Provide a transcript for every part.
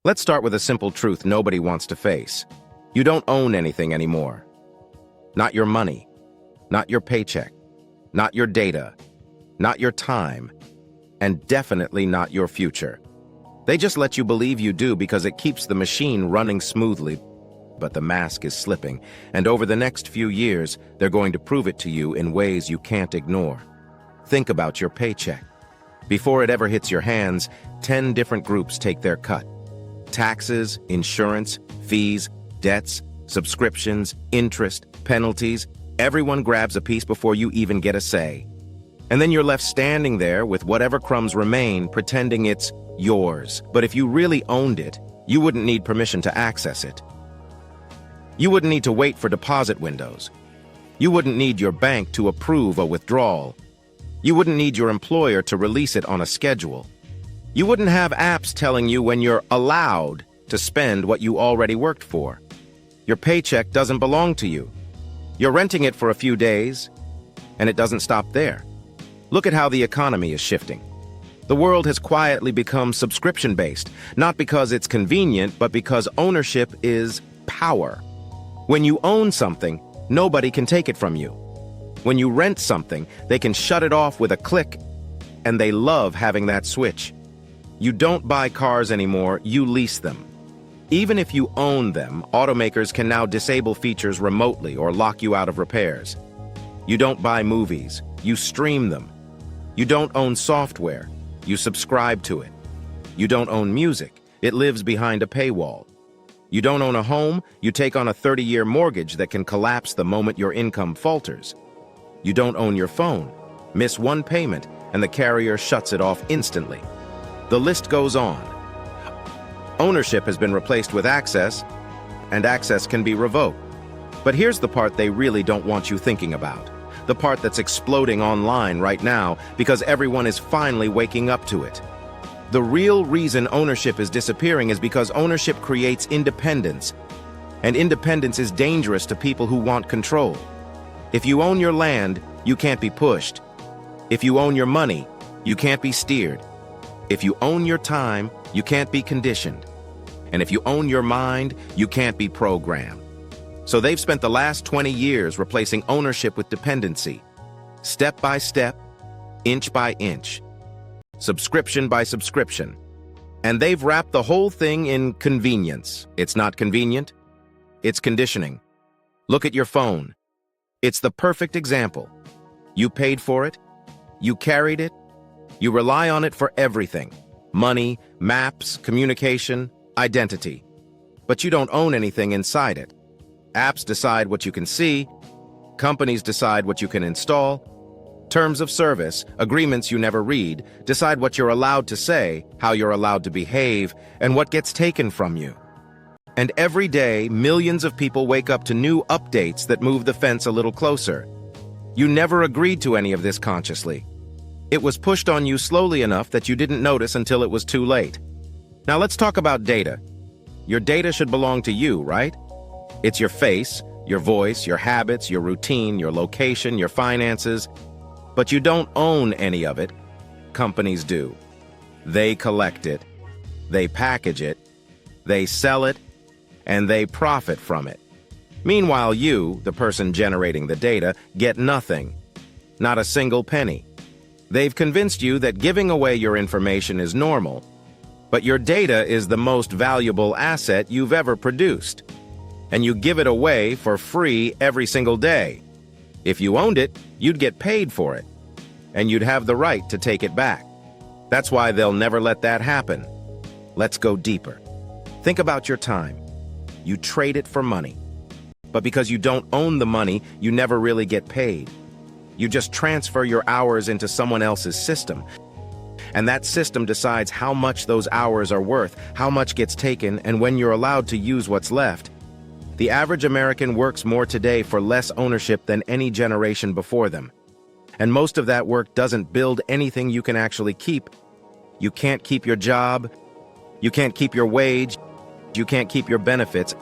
Let's start with a simple truth nobody wants to face. You don't own anything anymore. Not your money, not your paycheck, not your data, not your time, and definitely not your future. They just let you believe you do because it keeps the machine running smoothly, but the mask is slipping, and over the next few years, they're going to prove it to you in ways you can't ignore. Think about your paycheck. Before it ever hits your hands, 10 different groups take their cut. Taxes, insurance, fees, debts, subscriptions, interest, penalties. Everyone grabs a piece before you even get a say. And then you're left standing there with whatever crumbs remain, pretending it's yours. But if you really owned it, you wouldn't need permission to access it. You wouldn't need to wait for deposit windows. You wouldn't need your bank to approve a withdrawal. You wouldn't need your employer to release it on a schedule. You wouldn't have apps telling you when you're allowed to spend what you already worked for. Your paycheck doesn't belong to you. You're renting it for a few days, and it doesn't stop there. Look at how the economy is shifting. The world has quietly become subscription-based, not because it's convenient, but because ownership is power. When you own something, nobody can take it from you. When you rent something, they can shut it off with a click, and they love having that switch. You don't buy cars anymore, you lease them. Even if you own them, automakers can now disable features remotely or lock you out of repairs. You don't buy movies, you stream them. You don't own software, you subscribe to it. You don't own music, it lives behind a paywall. You don't own a home, you take on a 30-year mortgage that can collapse the moment your income falters. You don't own your phone, miss one payment, and the carrier shuts it off instantly. The list goes on. Ownership has been replaced with access, and access can be revoked. But here's the part they really don't want you thinking about. The part that's exploding online right now because everyone is finally waking up to it. The real reason ownership is disappearing is because ownership creates independence, and independence is dangerous to people who want control. If you own your land, you can't be pushed. If you own your money, you can't be steered. If you own your time, you can't be conditioned. And if you own your mind, you can't be programmed. So they've spent the last 20 years replacing ownership with dependency, step by step, inch by inch, subscription by subscription. And they've wrapped the whole thing in convenience. It's not convenient, it's conditioning. Look at your phone. It's the perfect example. You paid for it, you carried it, you rely on it for everything: money, maps, communication, identity. But you don't own anything inside it. Apps decide what you can see, companies decide what you can install, terms of service, agreements you never read, decide what you're allowed to say, how you're allowed to behave, and what gets taken from you. And every day, millions of people wake up to new updates that move the fence a little closer. You never agreed to any of this consciously. It was pushed on you slowly enough that you didn't notice until it was too late. Now let's talk about data. Your data should belong to you, right? It's your face, your voice, your habits, your routine, your location, your finances. But you don't own any of it. Companies do. They collect it, they package it, they sell it, and they profit from it. Meanwhile, you, the person generating the data, get nothing. Not a single penny. They've convinced you that giving away your information is normal, but your data is the most valuable asset you've ever produced. And you give it away for free every single day. If you owned it, you'd get paid for it, and you'd have the right to take it back. That's why they'll never let that happen. Let's go deeper. Think about your time. You trade it for money. But because you don't own the money, you never really get paid. You just transfer your hours into someone else's system. And that system decides how much those hours are worth, how much gets taken, and when you're allowed to use what's left. The average American works more today for less ownership than any generation before them. And most of that work doesn't build anything you can actually keep. You can't keep your job, you can't keep your wage, you can't keep your benefits,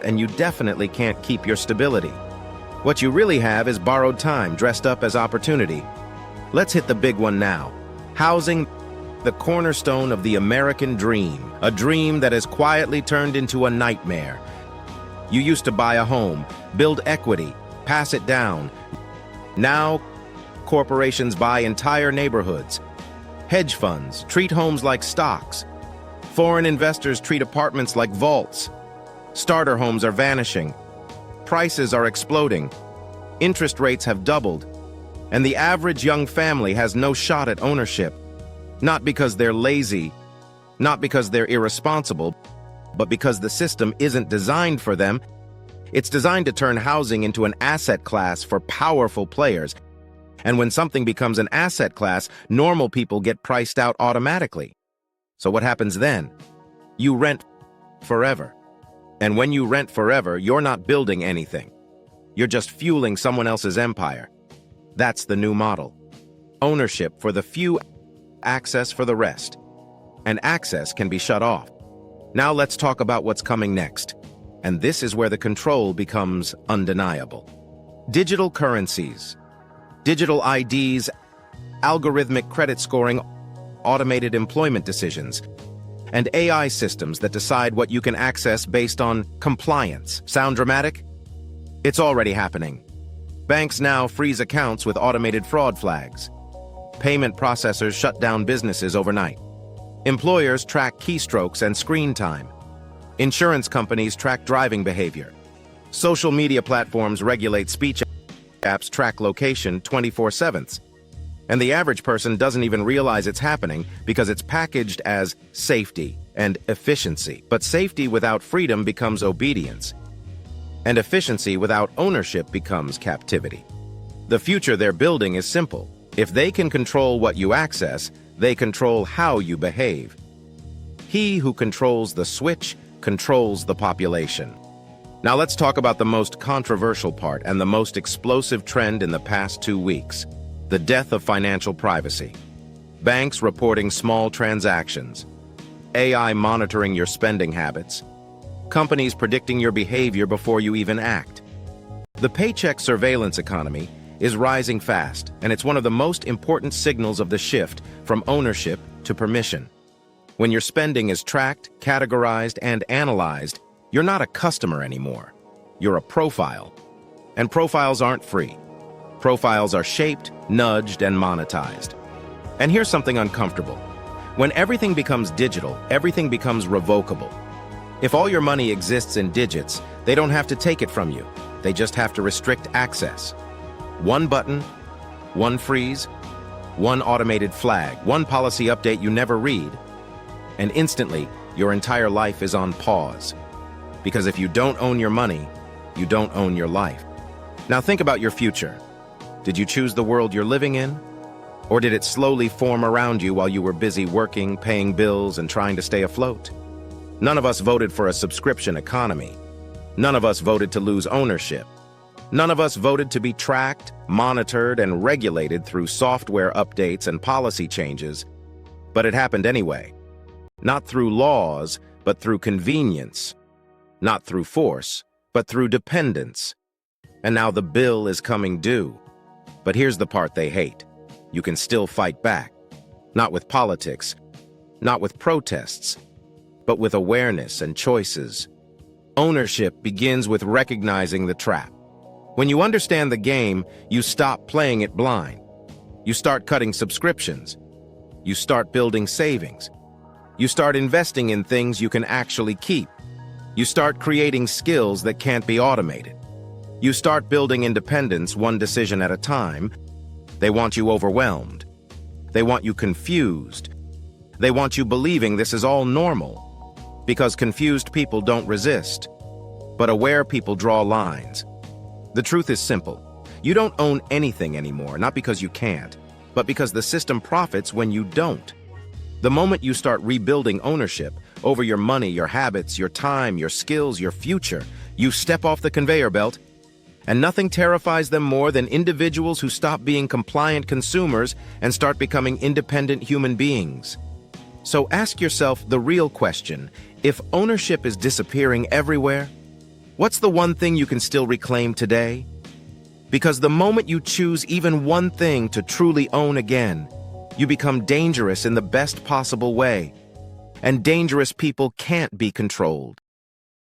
and you definitely can't keep your stability. What you really have is borrowed time dressed up as opportunity. Let's hit the big one now. Housing. the cornerstone of the American dream, a dream that has quietly turned into a nightmare. You used to buy a home, build equity, pass it down. Now, corporations buy entire neighborhoods. Hedge funds treat homes like stocks. Foreign investors treat apartments like vaults. Starter homes are vanishing. Prices are exploding. Interest rates have doubled. And the average young family has no shot at ownership. Not because they're lazy, not because they're irresponsible, but because the system isn't designed for them. It's designed to turn housing into an asset class for powerful players. And when something becomes an asset class, normal people get priced out automatically. So what happens then? You rent forever. And when you rent forever, you're not building anything. You're just fueling someone else's empire. That's the new model. Ownership for the few, access for the rest. And access can be shut off. Now let's talk about what's coming next. And this is where the control becomes undeniable. Digital currencies, digital IDs, algorithmic credit scoring, automated employment decisions, and AI systems that decide what you can access based on compliance. Sound dramatic? It's already happening. Banks now freeze accounts with automated fraud flags. Payment processors shut down businesses overnight. Employers track keystrokes and screen time. Insurance companies track driving behavior. Social media platforms regulate speech. Apps track location 24/7. And the average person doesn't even realize it's happening because it's packaged as safety and efficiency. But safety without freedom becomes obedience. And efficiency without ownership becomes captivity. The future they're building is simple. If they can control what you access, they control how you behave. He who controls the switch controls the population. Now let's talk about the most controversial part and the most explosive trend in the past 2 weeks. The death of financial privacy. Banks reporting small transactions. AI monitoring your spending habits. Companies predicting your behavior before you even act. The paycheck surveillance economy is rising fast, and it's one of the most important signals of the shift from ownership to permission. When your spending is tracked, categorized, and analyzed, you're not a customer anymore. You're a profile. And profiles aren't free. Profiles are shaped, nudged, and monetized. And here's something uncomfortable. When everything becomes digital, everything becomes revocable. If all your money exists in digits, they don't have to take it from you. They just have to restrict access. One button, one freeze, one automated flag, one policy update you never read, and instantly, your entire life is on pause. Because if you don't own your money, you don't own your life. Now think about your future. Did you choose the world you're living in? Or did it slowly form around you while you were busy working, paying bills, and trying to stay afloat? None of us voted for a subscription economy. None of us voted to lose ownership. None of us voted to be tracked, monitored, and regulated through software updates and policy changes. But it happened anyway. Not through laws, but through convenience. Not through force, but through dependence. And now the bill is coming due. But here's the part they hate. You can still fight back. Not with politics, not with protests, but with awareness and choices. Ownership begins with recognizing the trap. When you understand the game, you stop playing it blind. You start cutting subscriptions. You start building savings. You start investing in things you can actually keep. You start creating skills that can't be automated. You start building independence one decision at a time. They want you overwhelmed. They want you confused. They want you believing this is all normal. Because confused people don't resist. But aware people draw lines. The truth is simple. You don't own anything anymore, not because you can't, but because the system profits when you don't. The moment you start rebuilding ownership over your money, your habits, your time, your skills, your future, you step off the conveyor belt, and nothing terrifies them more than individuals who stop being compliant consumers and start becoming independent human beings. So ask yourself the real question: if ownership is disappearing everywhere, what's the one thing you can still reclaim today? Because the moment you choose even one thing to truly own again, You become dangerous in the best possible way. And dangerous people can't be controlled.